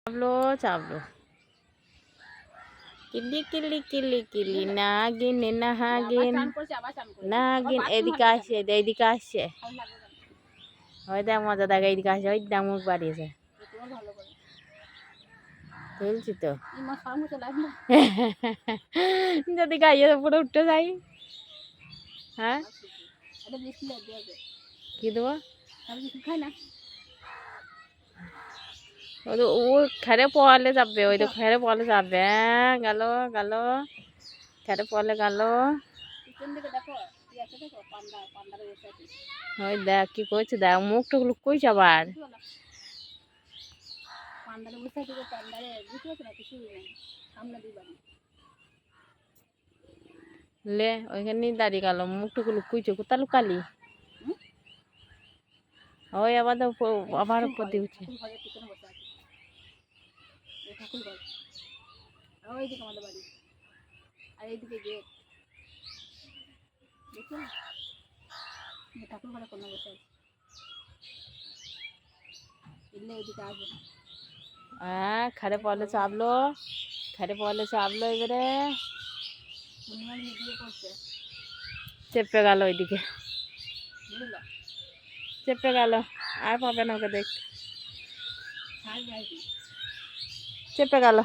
চাপলো চাপলো কিলি কিলি কিলি কিলি নাগিন নাহাগিন নাগিন এদিকে আসছে এইদিকে আসছে ওই দেখ মজা দেখ এইদিকে আসছে ওই দেখ মুখ বাড়িয়েছে তুলছি তো যদি গাইয়ে পুরো উঠতে যাই হ্যাঁ কি দেবো ও খেরে পোয়ালে যাবে ওই তো খেরে পোয়ালে যাবে গেল গেল খেরে পোয়ালে গেল ওই দেখ কি করছে দেখ মুখটা লুকোইছে আবার লে ওইখানে দাঁড়িয়ে গেল মুখটুকু লুকুইছে কোথা লুকালি ওই আবার আবার উপর দিয়ে উঠছে ওইদিকে আমাদের বাড়ি আর এইদিকে গেট দেখুন ঠাকুর ঘরে কোনো বসে আছে এলে এইদিকে আসবে হ্যাঁ খারে পলে চাপলো এবারে চেপে গেল ওইদিকে চেপে গেল আর পাবে না ওকে দেখ চেপে গেল